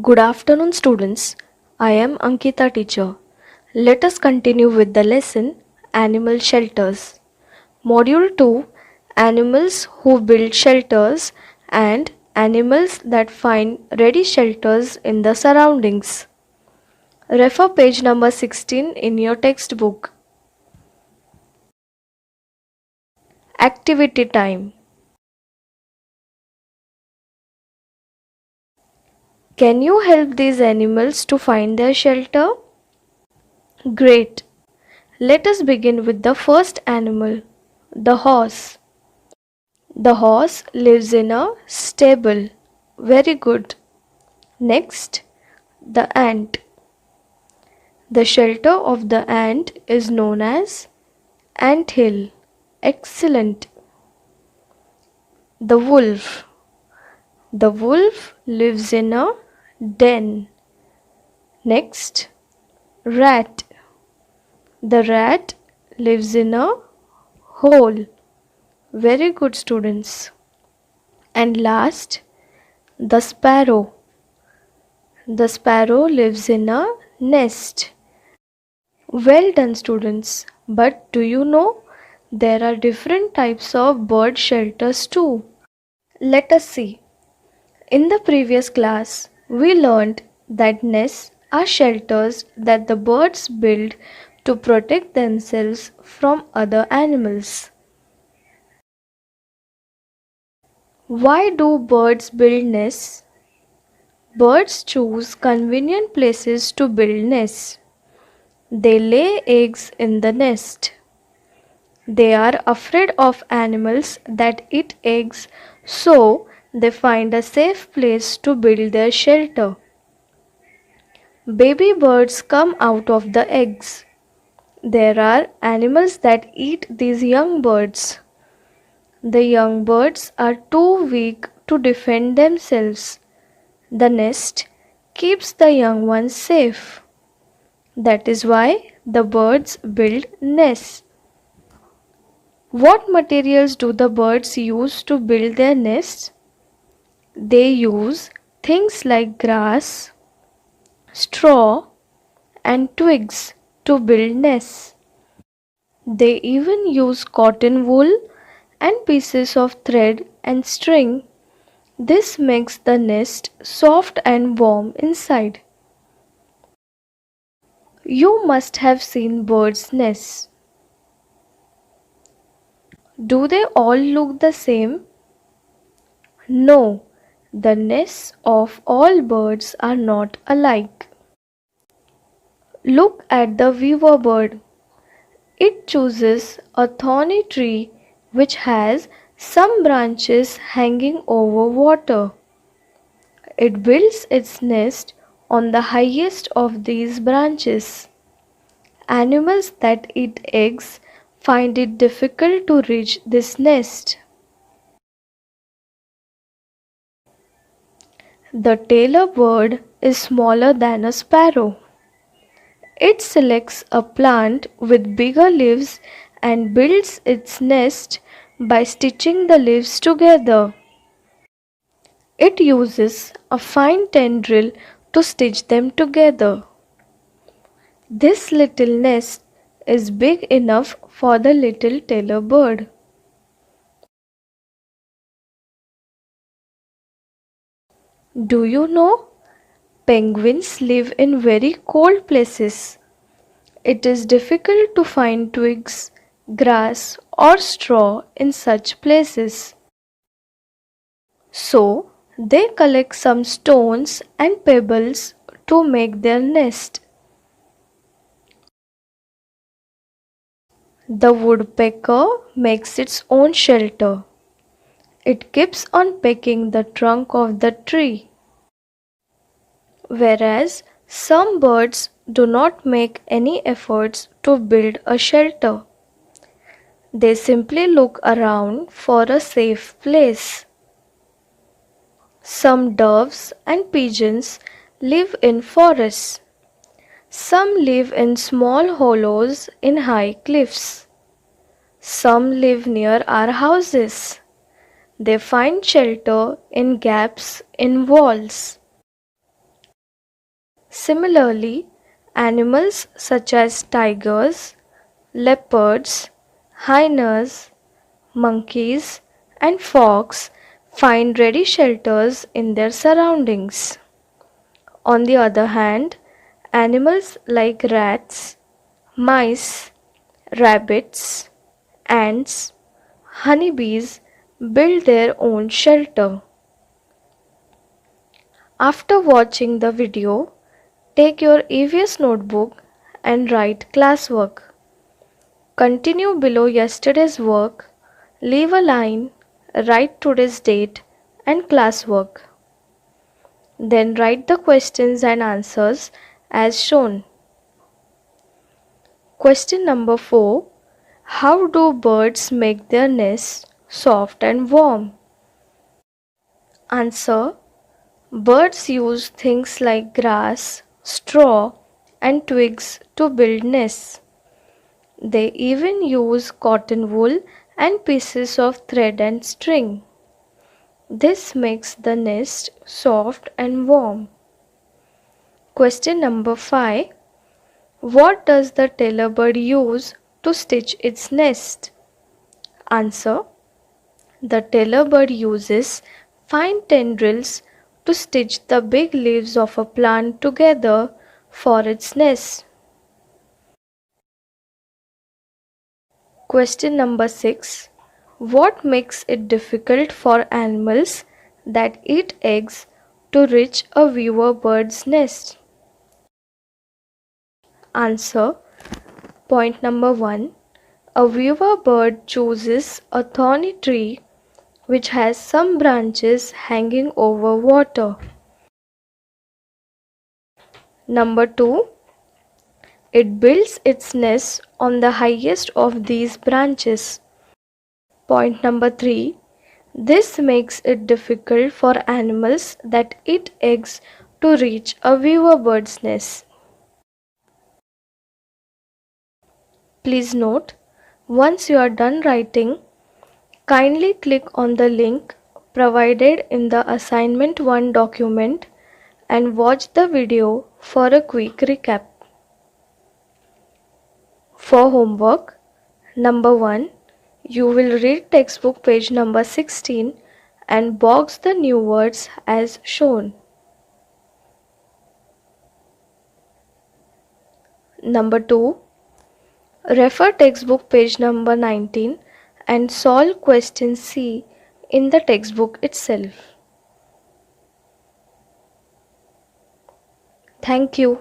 Good afternoon, students. I am Ankita, teacher. Let us continue with the lesson Animal Shelters. Module 2 Animals who build shelters and animals that find ready shelters in the surroundings. Refer page number 16 in your textbook. Activity time. Can you help these animals to find their shelter? Great. Let us begin with the first animal, the horse. The horse lives in a stable. Very good. Next, the ant. The shelter of the ant is known as ant hill. Excellent. The wolf. The wolf lives in a den. Next, rat. The rat lives in a hole. Very good, students. And last, the sparrow. The sparrow lives in a nest. Well done, students. But do you know there are different types of bird shelters too? Let us see. In the previous class, we learned that nests are shelters that the birds build to protect themselves from other animals. Why do birds build nests? Birds choose convenient places to build nests. They lay eggs in the nest. They are afraid of animals that eat eggs, so they find a safe place to build their shelter. Baby birds come out of the eggs. There are animals that eat these young birds. The young birds are too weak to defend themselves. The nest keeps the young ones safe. That is why the birds build nests. What materials do the birds use to build their nests? They use things like grass, straw, and twigs to build nests. They even use cotton wool and pieces of thread and string. This makes the nest soft and warm inside. You must have seen birds' nests. Do they all look the same? No, the nests of all birds are not alike. Look at the weaver bird. It chooses a thorny tree which has some branches hanging over water. It builds its nest on the highest of these branches. Animals that eat eggs find it difficult to reach this nest. The tailor bird is smaller than a sparrow. It selects a plant with bigger leaves and builds its nest by stitching the leaves together. It uses a fine tendril to stitch them together. This little nest is big enough for the little tailor bird. Do you know? Penguins live in very cold places. It is difficult to find twigs, grass, or straw in such places. So, they collect some stones and pebbles to make their nest. The woodpecker makes its own shelter. It keeps on pecking the trunk of the tree. Whereas some birds do not make any efforts to build a shelter. They simply look around for a safe place. Some doves and pigeons live in forests. Some live in small hollows in high cliffs. Some live near our houses. They find shelter in gaps in walls. Similarly, animals such as tigers, leopards, hyenas, monkeys, and fox find ready shelters in their surroundings. On the other hand, animals like rats, mice, rabbits, ants, honeybees build their own shelter. After watching the video, take your EvS notebook and write classwork. Continue below yesterday's work, leave a line, write today's date and classwork. Then write the questions and answers as shown. Question number 4. How do birds make their nests soft and warm? Answer. Birds use things like grass, straw, and twigs to build nests. They even use cotton wool and pieces of thread and string. This makes the nest soft and warm. Question number 5. What does the tailor bird use to stitch its nest? Answer. The tailor bird uses fine tendrils to stitch the big leaves of a plant together for its nest. Question number 6. What makes it difficult for animals that eat eggs to reach a weaver bird's nest? Answer. Point number 1. A weaver bird chooses a thorny tree which has some branches hanging over water. Number 2. It builds its nest on the highest of these branches. Point number 3. This makes it difficult for animals that eat eggs to reach a weaver bird's nest. Please note, once you are done writing, kindly click on the link provided in the Assignment 1 document and watch the video for a quick recap. For homework, number 1, you will read textbook page number 16 and box the new words as shown. Number 2, refer textbook page number 19 and solve question C in the textbook itself. Thank you.